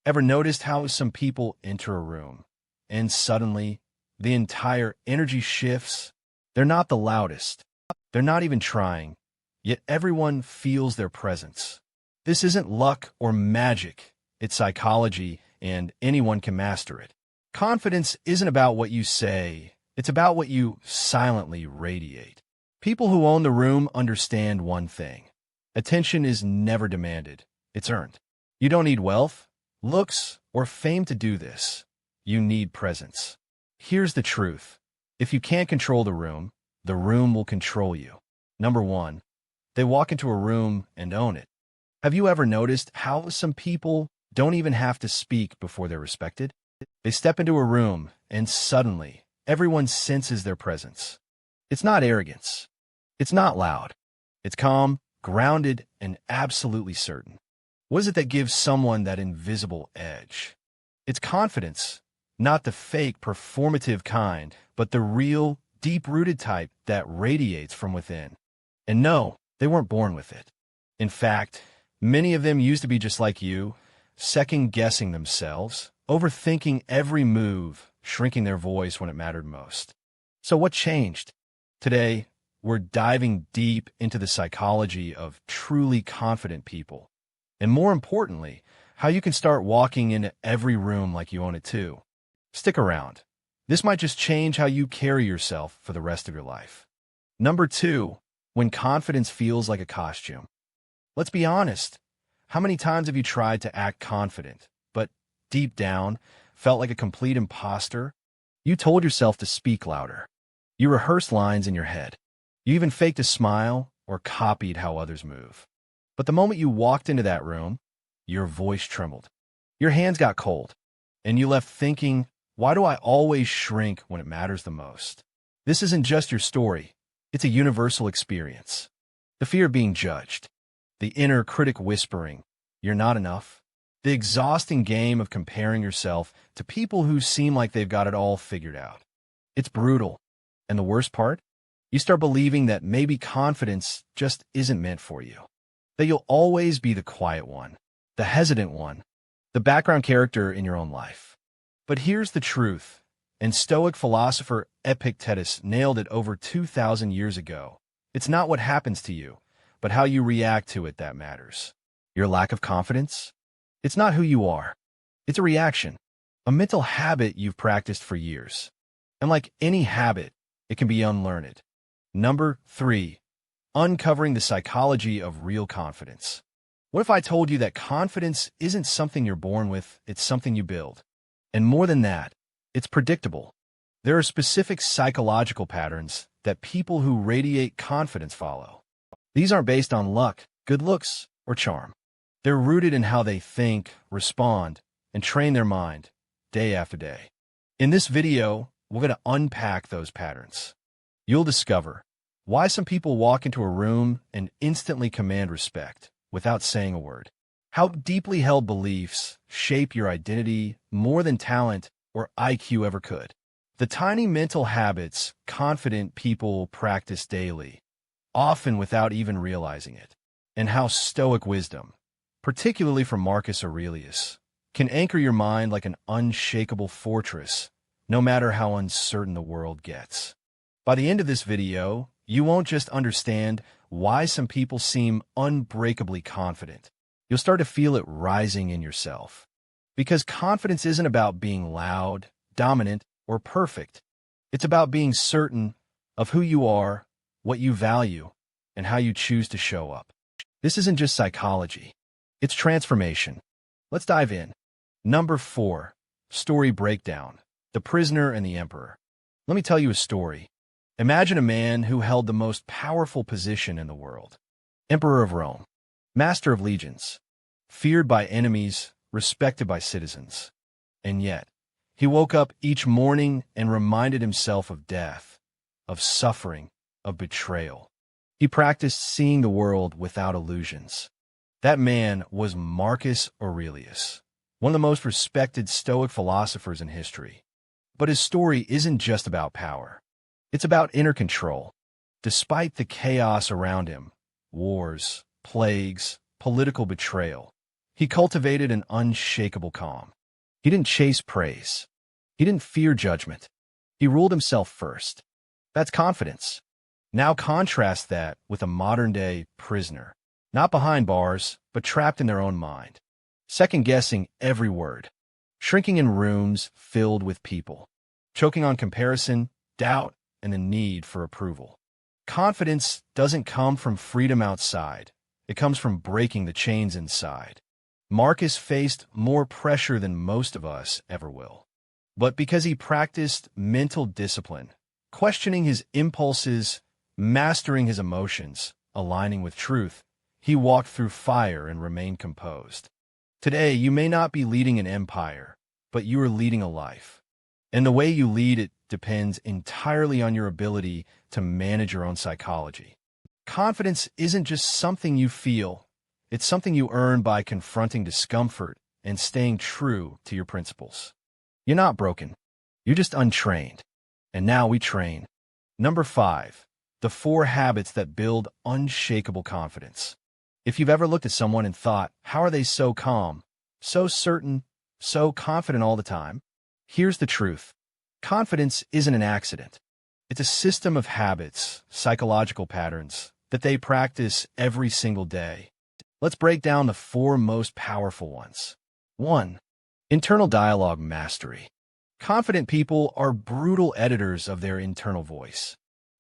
Ever noticed how some people enter a room and suddenly the entire energy shifts? They're not the loudest. They're not even trying, yet everyone feels their presence. This isn't luck or magic. It's psychology, and anyone can master it. Confidence isn't about what you say. It's about what you silently radiate. People who own the room understand one thing. Attention is never demanded. It's earned. You don't need wealth, looks, or fame to do this. You need presence. Here's the truth. If you can't control the room will control you. Number 1. They walk into a room and own it. Have you ever noticed how some people don't even have to speak before they're respected? They step into a room and suddenly everyone senses their presence. It's not arrogance. It's not loud. It's calm, grounded, and absolutely certain. What is it that gives someone that invisible edge? It's confidence, not the fake, performative kind, but the real, deep-rooted type that radiates from within. And no, they weren't born with it. In fact, many of them used to be just like you, second-guessing themselves, overthinking every move, shrinking their voice when it mattered most. So what changed? Today, we're diving deep into the psychology of truly confident people. And more importantly, how you can start walking into every room like you own it too. Stick around. This might just change how you carry yourself for the rest of your life. Number 2, when confidence feels like a costume. Let's be honest. How many times have you tried to act confident, but deep down felt like a complete imposter? You told yourself to speak louder. You rehearsed lines in your head. You even faked a smile or copied how others move. But the moment you walked into that room, your voice trembled. Your hands got cold, and you left thinking, why do I always shrink when it matters the most? This isn't just your story. It's a universal experience. The fear of being judged, the inner critic whispering, you're not enough, the exhausting game of comparing yourself to people who seem like they've got it all figured out. It's brutal. And the worst part? You start believing that maybe confidence just isn't meant for you. That you'll always be the quiet one, the hesitant one, the background character in your own life. But here's the truth, and Stoic philosopher Epictetus nailed it over 2,000 years ago. It's not what happens to you, but how you react to it that matters. Your lack of confidence? It's not who you are. It's a reaction, a mental habit you've practiced for years. And like any habit, it can be unlearned. Number 3, uncovering the psychology of real confidence. What if I told you that confidence isn't something you're born with, it's something you build? And more than that, it's predictable. There are specific psychological patterns that people who radiate confidence follow. These aren't based on luck, good looks, or charm. They're rooted in how they think, respond, and train their mind day after day. In this video, we're going to unpack those patterns. You'll discover why some people walk into a room and instantly command respect without saying a word. How deeply held beliefs shape your identity more than talent or IQ ever could. The tiny mental habits confident people practice daily, often without even realizing it. And how Stoic wisdom, particularly from Marcus Aurelius, can anchor your mind like an unshakable fortress, no matter how uncertain the world gets. By the end of this video, you won't just understand why some people seem unbreakably confident. You'll start to feel it rising in yourself. Because confidence isn't about being loud, dominant, or perfect. It's about being certain of who you are, what you value, and how you choose to show up. This isn't just psychology. It's transformation. Let's dive in. Number 4, story breakdown, the prisoner and the emperor. Let me tell you a story. Imagine a man who held the most powerful position in the world. Emperor of Rome, master of legions, feared by enemies, respected by citizens. And yet, he woke up each morning and reminded himself of death, of suffering, of betrayal. He practiced seeing the world without illusions. That man was Marcus Aurelius, one of the most respected Stoic philosophers in history. But his story isn't just about power. It's about inner control. Despite the chaos around him, wars, plagues, political betrayal, He cultivated an unshakable calm. He didn't chase praise. He didn't fear judgment. He ruled himself first. That's confidence. Now contrast that with a modern-day prisoner, not behind bars, but trapped in their own mind, second-guessing every word, shrinking in rooms filled with people, choking on comparison, doubt, and the need for approval. Confidence doesn't come from freedom outside. It comes from breaking the chains inside. Marcus faced more pressure than most of us ever will. But because he practiced mental discipline, questioning his impulses, mastering his emotions, aligning with truth, he walked through fire and remained composed. Today, you may not be leading an empire, but you are leading a life. And the way you lead it depends entirely on your ability to manage your own psychology. Confidence isn't just something you feel. It's something you earn by confronting discomfort and staying true to your principles. You're not broken. You're just untrained. And now we train. Number 5, the 4 habits that build unshakable confidence. If you've ever looked at someone and thought, how are they so calm, so certain, so confident all the time? Here's the truth. Confidence isn't an accident. It's a system of habits, psychological patterns, that they practice every single day. Let's break down the 4 most powerful ones. 1. Internal dialogue mastery. Confident people are brutal editors of their internal voice.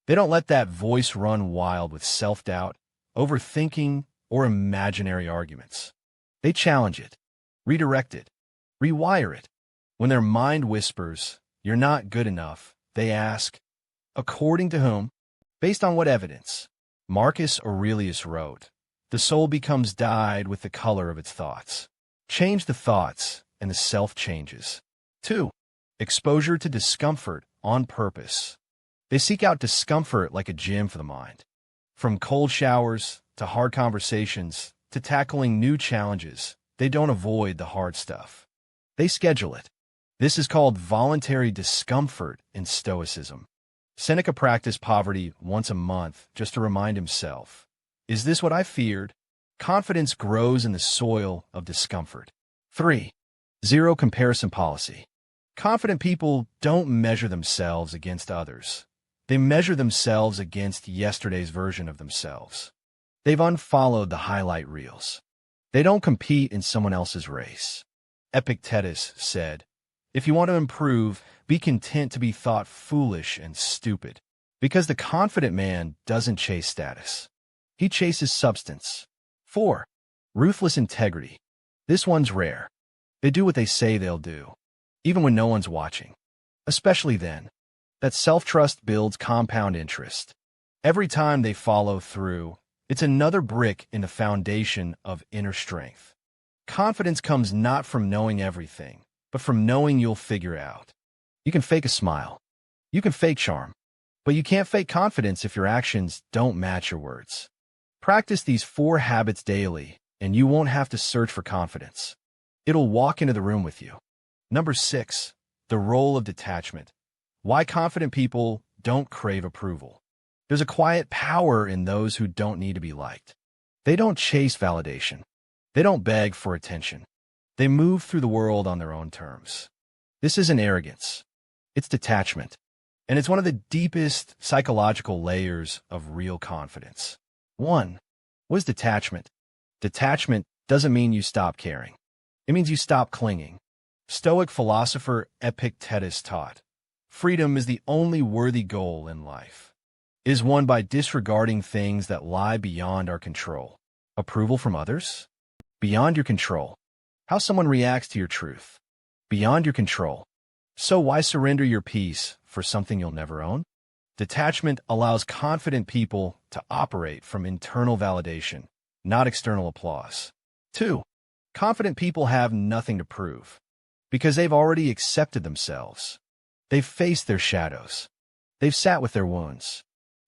They don't let that voice run wild with self-doubt, overthinking, or imaginary arguments. They challenge it, redirect it, rewire it. When their mind whispers, "You're not good enough," they ask, according to whom? Based on what evidence? Marcus Aurelius wrote, "The soul becomes dyed with the color of its thoughts." Change the thoughts, and the self changes. 2. Exposure to discomfort on purpose. They seek out discomfort like a gym for the mind. From cold showers, to hard conversations, to tackling new challenges, they don't avoid the hard stuff. They schedule it. This is called voluntary discomfort in Stoicism. Seneca practiced poverty once a month just to remind himself, "Is this what I feared?" Confidence grows in the soil of discomfort. 3. Zero comparison policy. Confident people don't measure themselves against others. They measure themselves against yesterday's version of themselves. They've unfollowed the highlight reels. They don't compete in someone else's race. Epictetus said, "If you want to improve, be content to be thought foolish and stupid." Because the confident man doesn't chase status. He chases substance. 4. Ruthless integrity. This one's rare. They do what they say they'll do, even when no one's watching. Especially then. That self-trust builds compound interest. Every time they follow through, it's another brick in the foundation of inner strength. Confidence comes not from knowing everything, but from knowing you'll figure out. You can fake a smile. You can fake charm. But you can't fake confidence if your actions don't match your words. Practice these 4 habits daily, and you won't have to search for confidence. It'll walk into the room with you. Number 6, the role of detachment. Why confident people don't crave approval. There's a quiet power in those who don't need to be liked. They don't chase validation. They don't beg for attention. They move through the world on their own terms. This isn't arrogance. It's detachment. And it's one of the deepest psychological layers of real confidence. 1. What is detachment? Detachment doesn't mean you stop caring. It means you stop clinging. Stoic philosopher Epictetus taught, freedom is the only worthy goal in life. It is won by disregarding things that lie beyond our control. Approval from others? Beyond your control. How someone reacts to your truth? Beyond your control. So why surrender your peace for something you'll never own? Detachment allows confident people to operate from internal validation, not external applause. 2. Confident people have nothing to prove because they've already accepted themselves. They've faced their shadows. They've sat with their wounds.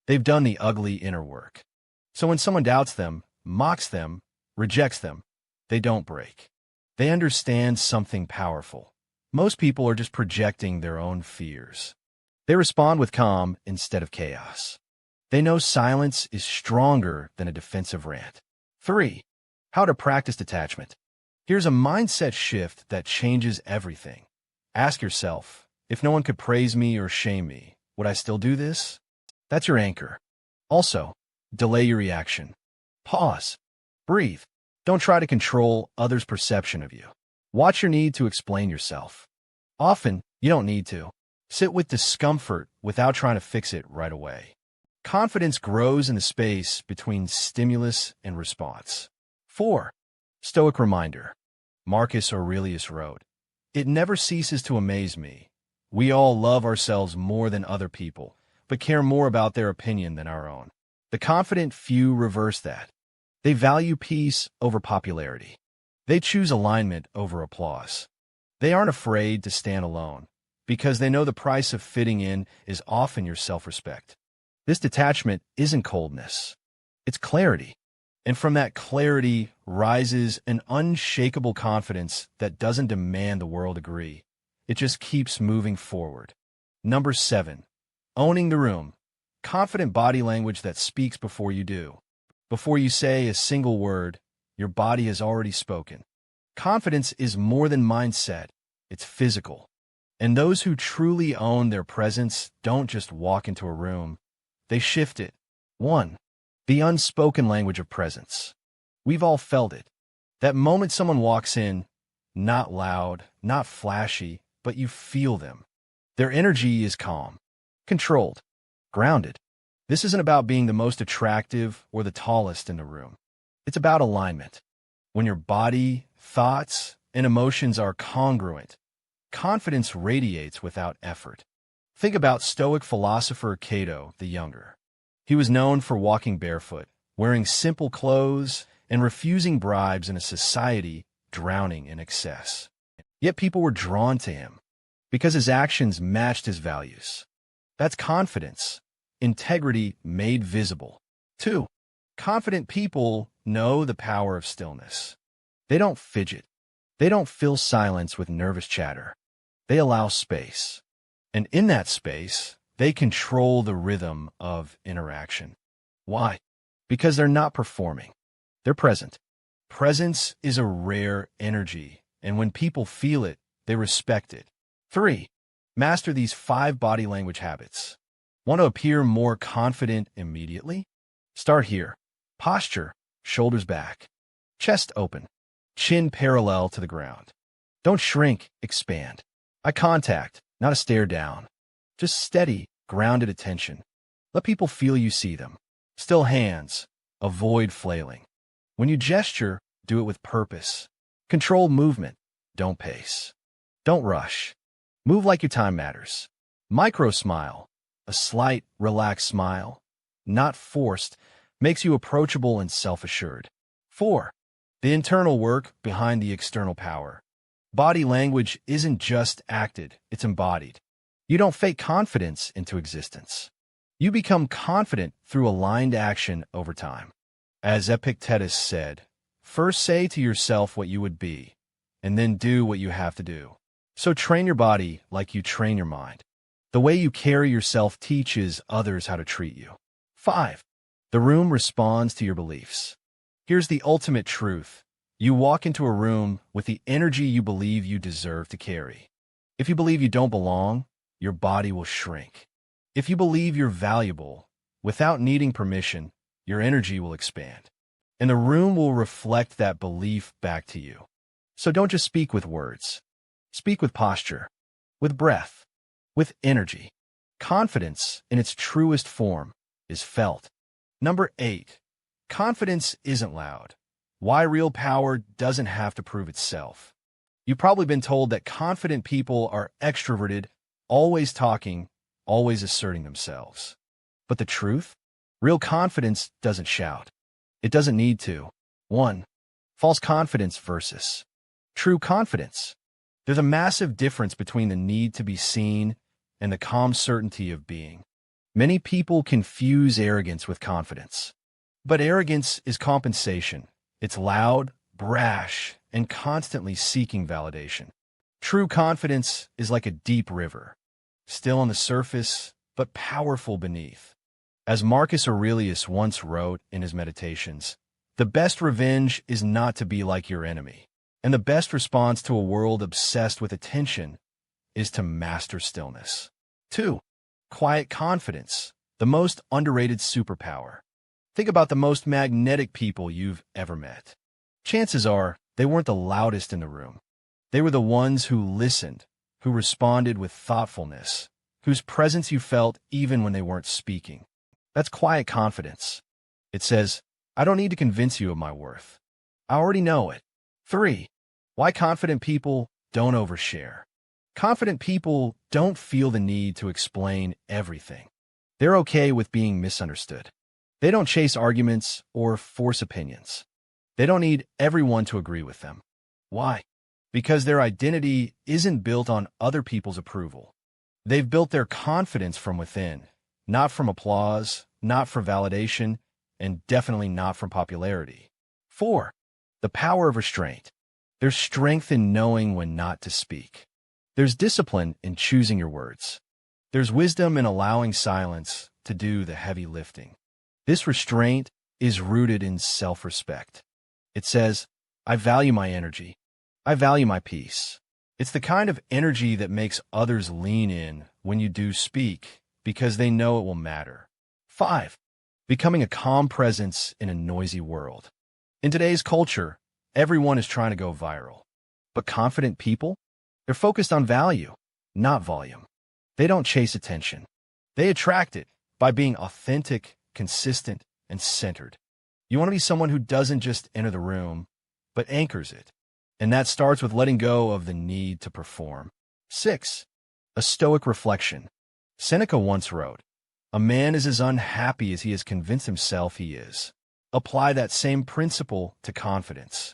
They've done the ugly inner work. So when someone doubts them, mocks them, rejects them, they don't break. They understand something powerful. Most people are just projecting their own fears. They respond with calm instead of chaos. They know silence is stronger than a defensive rant. 3. How to practice detachment. Here's a mindset shift that changes everything. Ask yourself, if no one could praise me or shame me, would I still do this? That's your anchor. Also, delay your reaction. Pause. Breathe. Don't try to control others' perception of you. Watch your need to explain yourself. Often, you don't need to. Sit with discomfort without trying to fix it right away. Confidence grows in the space between stimulus and response. 4. Stoic reminder. Marcus Aurelius wrote, "It never ceases to amaze me. We all love ourselves more than other people, but care more about their opinion than our own." The confident few reverse that. They value peace over popularity. They choose alignment over applause. They aren't afraid to stand alone, because they know the price of fitting in is often your self-respect. This detachment isn't coldness. It's clarity. And from that clarity rises an unshakable confidence that doesn't demand the world agree. It just keeps moving forward. Number 7. Owning the room. Confident body language that speaks before you do. Before you say a single word, your body has already spoken. Confidence is more than mindset. It's physical. And those who truly own their presence don't just walk into a room. They shift it. 1. The unspoken language of presence. We've all felt it. That moment someone walks in, not loud, not flashy, but you feel them. Their energy is calm, controlled, grounded. This isn't about being the most attractive or the tallest in the room. It's about alignment. When your body, thoughts, and emotions are congruent, confidence radiates without effort. Think about Stoic philosopher Cato the Younger. He was known for walking barefoot, wearing simple clothes, and refusing bribes in a society drowning in excess. Yet people were drawn to him because his actions matched his values. That's confidence, integrity made visible. 2. Confident people know the power of stillness. They don't fidget. They don't fill silence with nervous chatter. They allow space. And in that space, they control the rhythm of interaction. Why? Because they're not performing. They're present. Presence is a rare energy, and when people feel it, they respect it. 3. Master these 5 body language habits. Want to appear more confident immediately? Start here. Posture, shoulders back. Chest open. Chin parallel to the ground. Don't shrink, expand. Eye contact, not a stare down. Just steady, grounded attention. Let people feel you see them. Still hands. Avoid flailing. When you gesture, do it with purpose. Control movement. Don't pace. Don't rush. Move like your time matters. Micro smile. A slight, relaxed smile, not forced, makes you approachable and self-assured. 4. The internal work behind the external power. Body language isn't just acted, it's embodied. You don't fake confidence into existence. You become confident through aligned action over time. As Epictetus said, first say to yourself what you would be, and then do what you have to do. So train your body like you train your mind. The way you carry yourself teaches others how to treat you. 5. The room responds to your beliefs. Here's the ultimate truth. You walk into a room with the energy you believe you deserve to carry. If you believe you don't belong, your body will shrink. If you believe you're valuable, without needing permission, your energy will expand. And the room will reflect that belief back to you. So don't just speak with words. Speak with posture, with breath, with energy. Confidence, in its truest form, is felt. Number 8. Confidence isn't loud. Why real power doesn't have to prove itself. You've probably been told that confident people are extroverted, always talking, always asserting themselves. But the truth? Real confidence doesn't shout. It doesn't need to. 1. False confidence versus true confidence. There's a massive difference between the need to be seen and the calm certainty of being. Many people confuse arrogance with confidence. But arrogance is compensation. It's loud, brash, and constantly seeking validation. True confidence is like a deep river, still on the surface, but powerful beneath. As Marcus Aurelius once wrote in his Meditations, the best revenge is not to be like your enemy. And the best response to a world obsessed with attention is to master stillness. 2. Quiet confidence, the most underrated superpower. Think about the most magnetic people you've ever met. Chances are they weren't the loudest in the room. They were the ones who listened, who responded with thoughtfulness, whose presence you felt even when they weren't speaking. That's quiet confidence. It says, I don't need to convince you of my worth. I already know it. 3. Why confident people don't overshare. Confident people don't feel the need to explain everything. They're okay with being misunderstood. They don't chase arguments or force opinions. They don't need everyone to agree with them. Why? Because their identity isn't built on other people's approval. They've built their confidence from within, not from applause, not from validation, and definitely not from popularity. 4. The power of restraint. There's strength in knowing when not to speak. There's discipline in choosing your words. There's wisdom in allowing silence to do the heavy lifting. This restraint is rooted in self-respect. It says, I value my energy. I value my peace. It's the kind of energy that makes others lean in when you do speak because they know it will matter. 5. Becoming a calm presence in a noisy world. In today's culture, everyone is trying to go viral. But confident people? They're focused on value, not volume. They don't chase attention. They attract it by being authentic, consistent, and centered. You want to be someone who doesn't just enter the room, but anchors it. And that starts with letting go of the need to perform. 6. A Stoic reflection. Seneca once wrote, a man is as unhappy as he has convinced himself he is. Apply that same principle to confidence.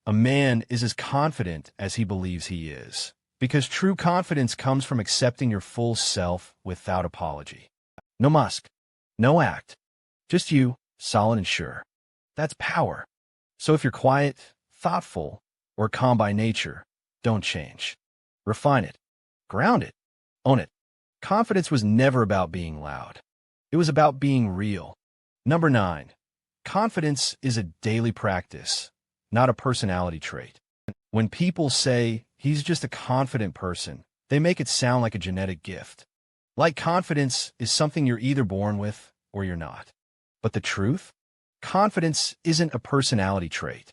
A man is as confident as he believes he is, because true confidence comes from accepting your full self without apology. No mask, no act, just you, solid and sure. That's power. So if you're quiet, thoughtful, or calm by nature, don't change. Refine it. Ground it. Own it. Confidence was never about being loud. It was about being real. Number 9. Confidence is a daily practice, not a personality trait. When people say, he's just a confident person, they make it sound like a genetic gift. Like confidence is something you're either born with or you're not. But the truth? Confidence isn't a personality trait.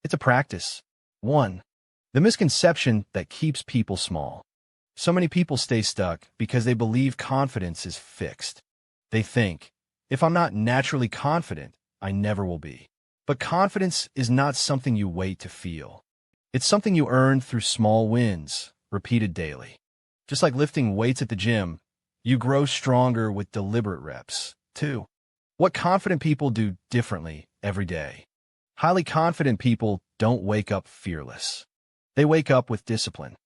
It's a practice. 1. The misconception that keeps people small. So many people stay stuck because they believe confidence is fixed. They think, if I'm not naturally confident, I never will be. But confidence is not something you wait to feel. It's something you earn through small wins, repeated daily. Just like lifting weights at the gym, you grow stronger with deliberate reps. 2. What confident people do differently every day. Highly confident people don't wake up fearless. They wake up with discipline.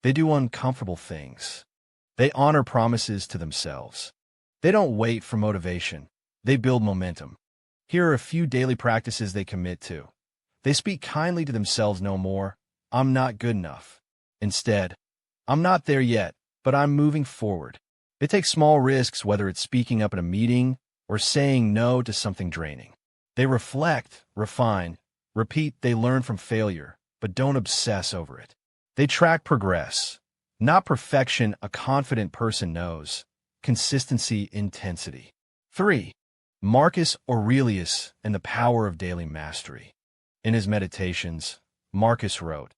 They do uncomfortable things. They honor promises to themselves. They don't wait for motivation. They build momentum. Here are a few daily practices they commit to. They speak kindly to themselves no more. I'm not good enough. Instead, I'm not there yet, but I'm moving forward. They take small risks, whether it's speaking up at a meeting or saying no to something draining. They reflect, refine, repeat. They learn from failure, but don't obsess over it. They track progress, not perfection. A confident person knows consistency, intensity. 3. Marcus Aurelius and the Power of Daily Mastery. In his Meditations, Marcus wrote,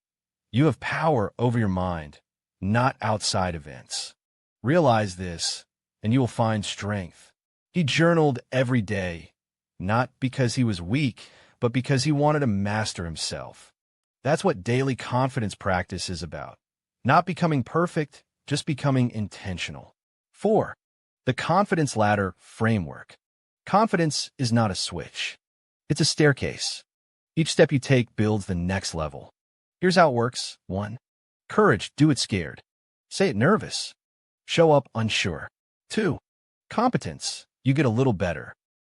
"You have power over your mind, not outside events. Realize this, and you will find strength." He journaled every day, not because he was weak, but because he wanted to master himself. That's what daily confidence practice is about. Not becoming perfect, just becoming intentional. 4. The Confidence Ladder Framework. Confidence is not a switch. It's a staircase. Each step you take builds the next level. Here's how it works. 1. Courage, do it scared. Say it nervous. Show up unsure. 2. Competence, you get a little better.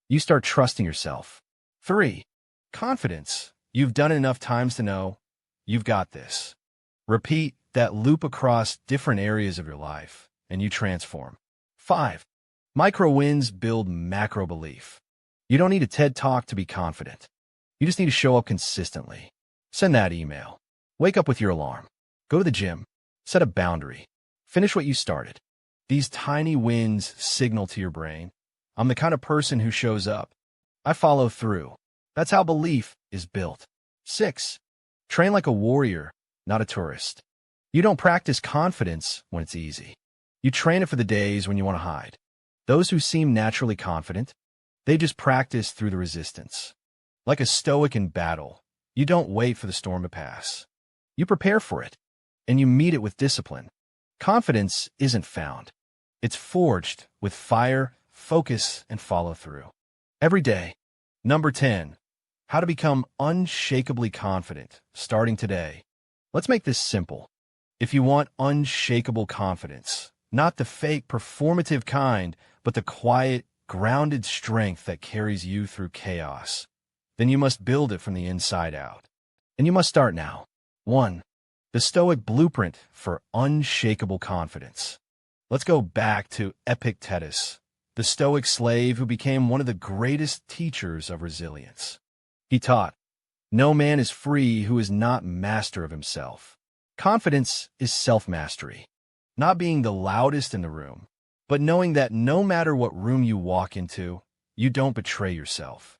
You start trusting yourself. 3. Confidence, you've done it enough times to know you've got this. Repeat that loop across different areas of your life, and you transform. 5. Micro wins build macro belief. You don't need a TED Talk to be confident. You just need to show up consistently. Send that email. Wake up with your alarm. Go to the gym. Set a boundary. Finish what you started. These tiny wins signal to your brain, I'm the kind of person who shows up. I follow through. That's how belief is built. 6. Train like a warrior, not a tourist. You don't practice confidence when it's easy. You train it for the days when you want to hide. Those who seem naturally confident, they just practice through the resistance. Like a stoic in battle, you don't wait for the storm to pass. You prepare for it, and you meet it with discipline. Confidence isn't found. It's forged with fire, focus, and follow-through. Every day. Number 10. How to become unshakably confident, starting today. Let's make this simple. If you want unshakable confidence, not the fake, performative kind, but the quiet, grounded strength that carries you through chaos, then you must build it from the inside out. And you must start now. 1. The Stoic blueprint for unshakable confidence. Let's go back to Epictetus, the Stoic slave who became one of the greatest teachers of resilience. He taught, "No man is free who is not master of himself." Confidence is self-mastery, not being the loudest in the room, but knowing that no matter what room you walk into, you don't betray yourself.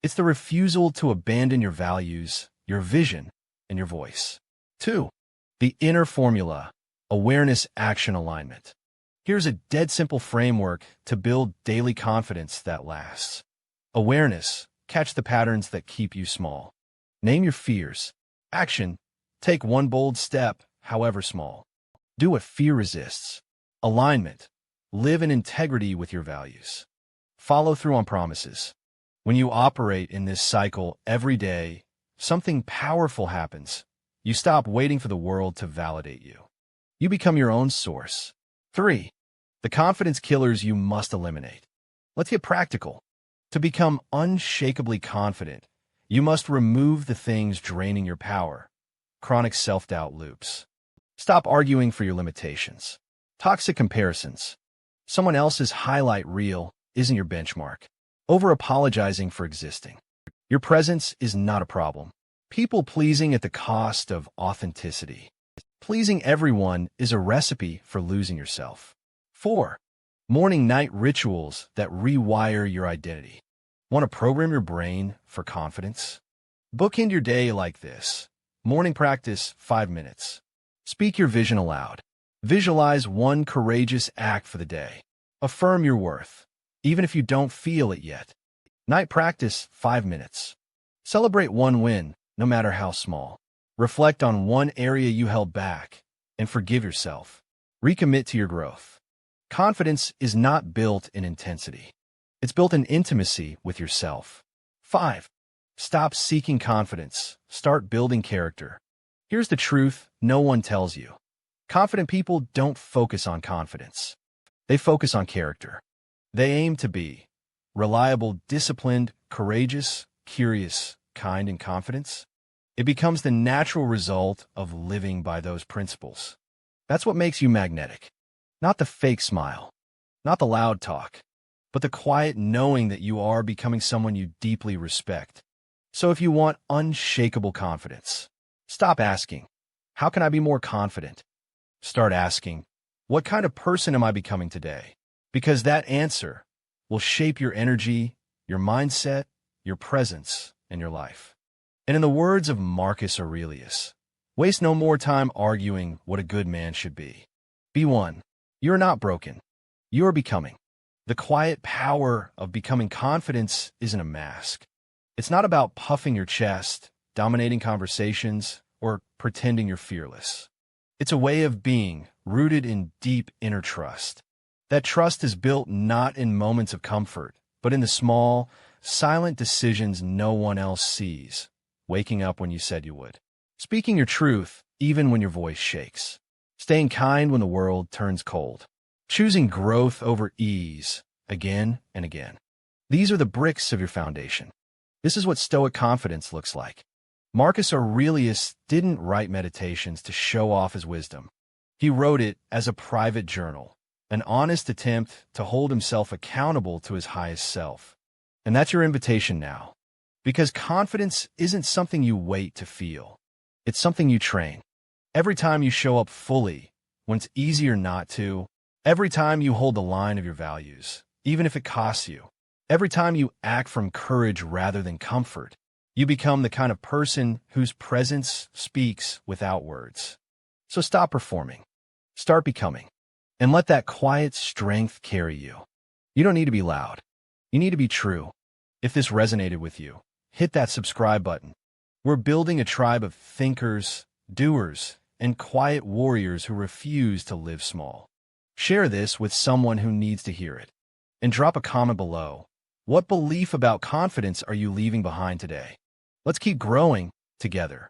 It's the refusal to abandon your values, your vision, and your voice. 2. The inner formula, awareness-action alignment. Here's a dead simple framework to build daily confidence that lasts. Awareness, catch the patterns that keep you small. Name your fears. Action, take one bold step, however small. Do what fear resists. Alignment, live in integrity with your values. Follow through on promises. When you operate in this cycle every day, something powerful happens. You stop waiting for the world to validate you. You become your own source. 3. The confidence killers you must eliminate. Let's get practical. To become unshakably confident, you must remove the things draining your power. Chronic self-doubt loops. Stop arguing for your limitations. Toxic comparisons. Someone else's highlight reel isn't your benchmark. Over-apologizing for existing. Your presence is not a problem. People-pleasing at the cost of authenticity. Pleasing everyone is a recipe for losing yourself. 4. Morning-night rituals that rewire your identity. Want to program your brain for confidence? Bookend your day like this. Morning practice, 5 minutes. Speak your vision aloud. Visualize one courageous act for the day. Affirm your worth, even if you don't feel it yet. Night practice, 5 minutes. Celebrate one win, no matter how small. Reflect on one area you held back and forgive yourself. Recommit to your growth. Confidence is not built in intensity. It's built in intimacy with yourself. 5. Stop seeking confidence. Start building character. Here's the truth no one tells you. Confident people don't focus on confidence. They focus on character. They aim to be reliable, disciplined, courageous, curious, kind, and confident. It becomes the natural result of living by those principles. That's what makes you magnetic. Not the fake smile, not the loud talk, but the quiet knowing that you are becoming someone you deeply respect. So if you want unshakable confidence, stop asking, how can I be more confident? Start asking, what kind of person am I becoming today? Because that answer will shape your energy, your mindset, your presence, and your life. And in the words of Marcus Aurelius, waste no more time arguing what a good man should be. Be one. You're not broken. You're becoming. The quiet power of becoming confidence isn't a mask. It's not about puffing your chest, dominating conversations, or pretending you're fearless. It's a way of being rooted in deep inner trust. That trust is built not in moments of comfort, but in the small, silent decisions no one else sees. Waking up when you said you would. Speaking your truth, even when your voice shakes. Staying kind when the world turns cold. Choosing growth over ease, again and again. These are the bricks of your foundation. This is what Stoic confidence looks like. Marcus Aurelius didn't write meditations to show off his wisdom. He wrote it as a private journal, an honest attempt to hold himself accountable to his highest self. And that's your invitation now. Because confidence isn't something you wait to feel. It's something you train. Every time you show up fully, when it's easier not to, every time you hold the line of your values, even if it costs you, every time you act from courage rather than comfort, you become the kind of person whose presence speaks without words. So stop performing. Start becoming. And let that quiet strength carry you. You don't need to be loud. You need to be true. If this resonated with you, hit that subscribe button. We're building a tribe of thinkers, doers, and quiet warriors who refuse to live small. Share this with someone who needs to hear it. And drop a comment below. What belief about confidence are you leaving behind today? Let's keep growing together.